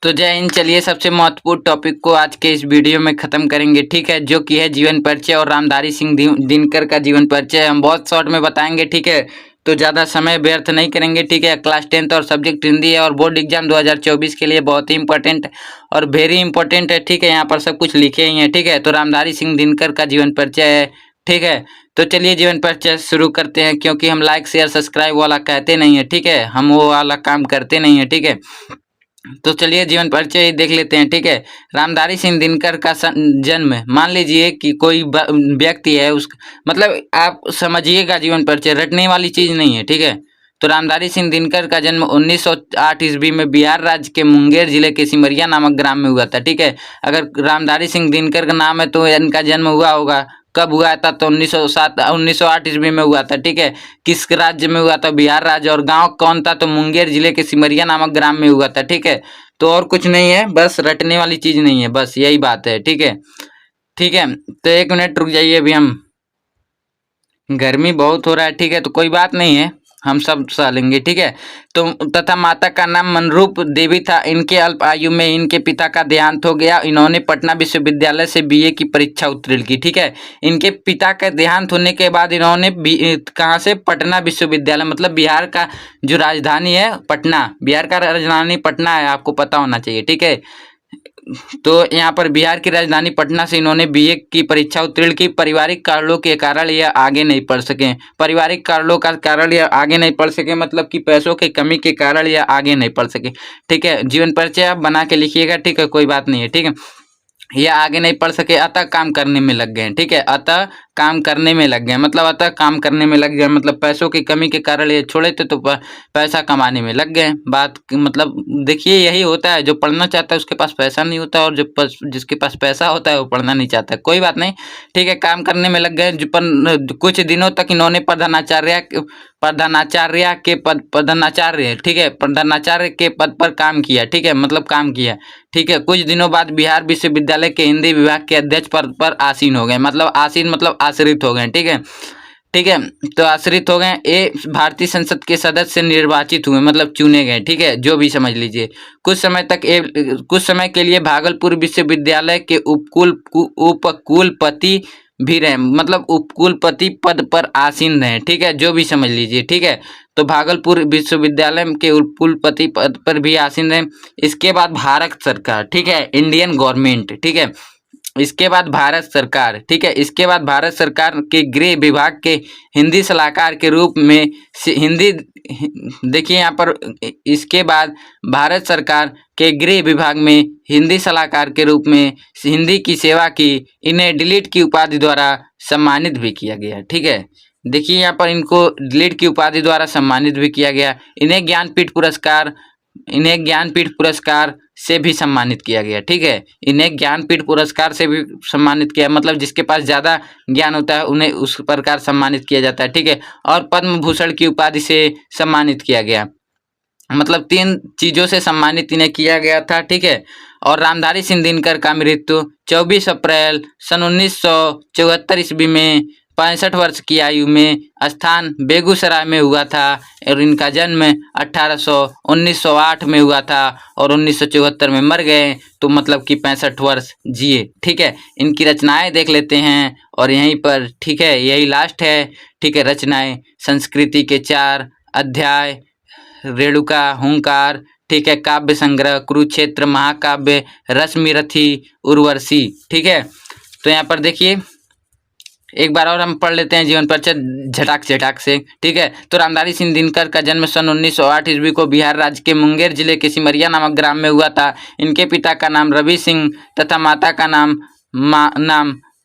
तो जय हिंद। चलिए सबसे महत्वपूर्ण टॉपिक को आज के इस वीडियो में खत्म करेंगे, ठीक है, जो कि है जीवन परिचय और रामधारी सिंह दिनकर का जीवन परिचय। हम बहुत शॉर्ट में बताएंगे, ठीक है, तो ज़्यादा समय व्यर्थ नहीं करेंगे, ठीक है। क्लास 10th और सब्जेक्ट हिंदी है और बोर्ड एग्जाम 2024 के लिए बहुत ही इंपॉर्टेंट और वेरी इंपॉर्टेंट है, ठीक है। यहाँ पर सब कुछ लिखे ही हैं, ठीक है। तो रामधारी सिंह दिनकर का जीवन परिचय है, ठीक है। तो चलिए जीवन परिचय शुरू करते हैं, क्योंकि हम लाइक शेयर सब्सक्राइब वाला कहते नहीं है, ठीक है, हम वो वाला काम करते नहीं है, ठीक है। तो चलिए जीवन परिचय ही देख लेते हैं, ठीक है। रामधारी सिंह दिनकर का जन्म, मान लीजिए कि कोई व्यक्ति है, उस मतलब आप समझिएगा, जीवन परिचय रटने वाली चीज नहीं है, ठीक है। तो रामधारी सिंह दिनकर का जन्म 1908 ईस्वी में बिहार राज्य के मुंगेर जिले के सिमरिया नामक ग्राम में हुआ था, ठीक है। अगर रामधारी सिंह दिनकर का नाम है तो इनका जन्म हुआ होगा, कब हुआ था? तो 1908 ईस्वी में हुआ था, ठीक है। किस राज्य में हुआ था? बिहार राज्य। और गांव कौन था? तो मुंगेर जिले के सिमरिया नामक ग्राम में हुआ था, ठीक है। तो और कुछ नहीं है, बस रटने वाली चीज नहीं है, बस यही बात है, ठीक है। ठीक है, तो 1 मिनट रुक जाइए, अभी हम गर्मी बहुत हो रहा है, ठीक है, तो कोई बात नहीं है, हम सब सह लेंगे, ठीक है। तो तथा माता का नाम मनरूप देवी था। इनके अल्प आयु में इनके पिता का देहांत हो गया। इन्होंने पटना विश्वविद्यालय से बीए की परीक्षा उत्तीर्ण की, ठीक है। इनके पिता का देहांत होने के बाद इन्होंने कहाँ से? पटना विश्वविद्यालय, मतलब बिहार का जो राजधानी है पटना, बिहार का राजधानी पटना है, आपको पता होना चाहिए, ठीक है। तो यहाँ पर बिहार की राजधानी पटना से इन्होंने बीए की परीक्षा उत्तीर्ण की। पारिवारिक कारणों के कारण यह आगे नहीं पढ़ सके। पारिवारिक कारणों का कारण यह आगे नहीं पढ़ सके, मतलब कि पैसों की कमी के कारण यह आगे नहीं पढ़ सके, ठीक है। जीवन परिचय आप बना के लिखिएगा, ठीक है, कोई बात नहीं है, ठीक है। यह आगे नहीं पढ़ सके, अतः काम करने में लग गए, ठीक है। अतः काम करने में लग गए, मतलब अतः काम करने में लग गए, मतलब पैसों की कमी के कारण ये छोड़े थे, तो पैसा कमाने में लग गए। बात मतलब देखिए, यही होता है, जो पढ़ना चाहता है उसके पास पैसा नहीं होता, और जो जिसके पास पैसा होता है वो पढ़ना नहीं चाहता। कोई बात नहीं, ठीक है, काम करने में लग गए। कुछ दिनों तक इन्होंने प्रधानाचार्य के पद प्रधानाचार्य, ठीक है, प्रधानाचार्य के पद पर काम किया, ठीक है, मतलब काम किया, ठीक है। कुछ दिनों बाद बिहार विश्वविद्यालय के हिंदी विभाग के अध्यक्ष पद पर आसीन हो गए, मतलब आसीन मतलब आश्रित हो गए, ठीक है, ठीक है। तो आश्रित हो गए। ये भारतीय संसद के सदस्य निर्वाचित हुए, मतलब चुने गए, ठीक है, जो भी समझ लीजिए। कुछ समय के लिए भागलपुर विश्वविद्यालय के उपकुलपति भी रहे, मतलब उपकुलपति पद पर आसीन रहे, ठीक है, जो भी समझ लीजिए, ठीक है। तो भागलपुर विश्वविद्यालय के कुलपति पद पर भी आसीन रहे। इसके बाद भारत सरकार, ठीक है, इंडियन गवर्नमेंट, ठीक है, इसके बाद भारत सरकार, ठीक है, इसके बाद भारत सरकार के गृह विभाग के हिंदी सलाहकार के रूप में हिंदी, देखिए यहाँ पर, इसके बाद भारत सरकार के गृह विभाग में हिंदी सलाहकार के रूप में हिंदी की सेवा की। इन्हें डिलीट की उपाधि द्वारा सम्मानित भी किया गया, ठीक है। देखिए यहाँ पर इनको डिलीट की उपाधि द्वारा सम्मानित भी किया गया। इन्हें ज्ञानपीठ पुरस्कार से भी सम्मानित किया गया, ठीक है। इन्हें ज्ञानपीठ पुरस्कार से भी सम्मानित किया, मतलब जिसके पास ज़्यादा ज्ञान होता है उन्हें उस प्रकार सम्मानित किया जाता है, ठीक है। और पद्म भूषण की उपाधि से सम्मानित किया गया, मतलब 3 चीज़ों से सम्मानित इन्हें किया गया था, ठीक है। और रामधारी सिंह दिनकर का मृत्यु 24 अप्रैल सन 1974 ईस्वी में 65 वर्ष की आयु में स्थान बेगूसराय में हुआ था। और इनका जन्म 1908 में हुआ था और 1974 में मर गए, तो मतलब कि 65 वर्ष जिए, ठीक है। इनकी रचनाएं देख लेते हैं, और यहीं पर, ठीक है, यही लास्ट है, ठीक है। रचनाएं: संस्कृति के 4 अध्याय, रेणुका, हुंकार, ठीक है, काव्य संग्रह, कुरुक्षेत्र, महाकाव्य, रश्मिरथी, उर्वशी, ठीक है। तो यहाँ पर देखिए, एक बार और हम पढ़ लेते हैं जीवन परिचय झटाक से, ठीक है। तो रामधारी सिंह दिनकर का जन्म सन 1908 ईस्वी को बिहार राज्य के मुंगेर जिले के सिमरिया नामक ग्राम में हुआ था। इनके पिता का नाम रवि सिंह तथा माता का नाम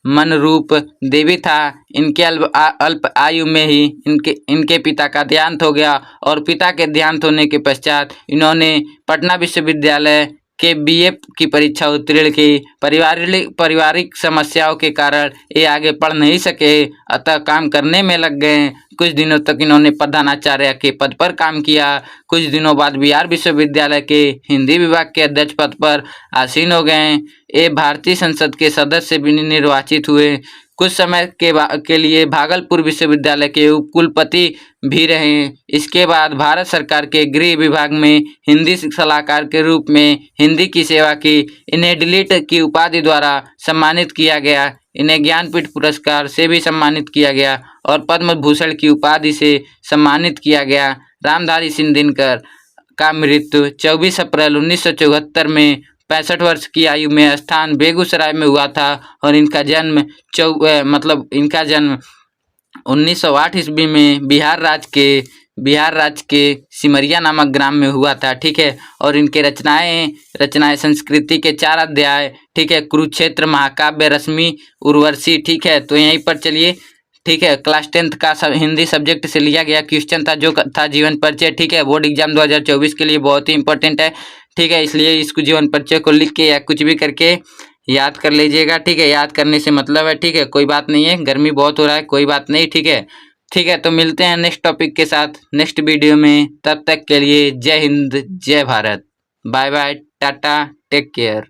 मनरूप देवी था। इनके अल्प आयु में ही इनके पिता का देहांत हो गया, और पिता के देहांत होने के पश्चात इन्होंने पटना विश्वविद्यालय के बीए की परीक्षा उत्तीर्ण की। पारिवारिक समस्याओं के कारण ये आगे पढ़ नहीं सके, अतः काम करने में लग गए। कुछ दिनों तक इन्होंने प्रधानाचार्य के पद पर काम किया। कुछ दिनों बाद बिहार विश्वविद्यालय के हिंदी विभाग के अध्यक्ष पद पर आसीन हो गए। ये भारतीय संसद के सदस्य भी निर्वाचित हुए। कुछ समय के लिए भागलपुर विश्वविद्यालय के उपकुलपति भी रहे। इसके बाद भारत सरकार के गृह विभाग में हिंदी सलाहकार के रूप में हिंदी की सेवा की। इन्हें डिलीट की उपाधि द्वारा सम्मानित किया गया। इन्हें ज्ञानपीठ पुरस्कार से भी सम्मानित किया गया और पद्म भूषण की उपाधि से सम्मानित किया गया। रामधारी सिंह दिनकर का मृत्यु 24 अप्रैल 1974 में 65 वर्ष की आयु में स्थान बेगूसराय में हुआ था और इनका जन्म इनका जन्म 1908 ईस्वी में बिहार राज्य के सिमरिया नामक ग्राम में हुआ था। ठीक है, और इनके रचनाएं संस्कृति के 4 अध्याय, ठीक है, कुरुक्षेत्र, महाकाव्य, रश्मि, उर्वशी। ठीक है, तो यहीं पर चलिए। ठीक है, क्लास 10th का हिंदी सब्जेक्ट से लिया गया क्वेश्चन था, जो था जीवन परिचय। ठीक है, बोर्ड एग्जाम 2024 के लिए बहुत ही इंपॉर्टेंट है। ठीक है, इसलिए इसको जीवन परिचय को लिख के या कुछ भी करके याद कर लीजिएगा। ठीक है, याद करने से मतलब है। ठीक है, कोई बात नहीं है, गर्मी बहुत हो रहा है, कोई बात नहीं। ठीक है, तो मिलते हैं नेक्स्ट टॉपिक के साथ नेक्स्ट वीडियो में। तब तक के लिए जय हिंद, जय भारत, bye bye, tata, take care.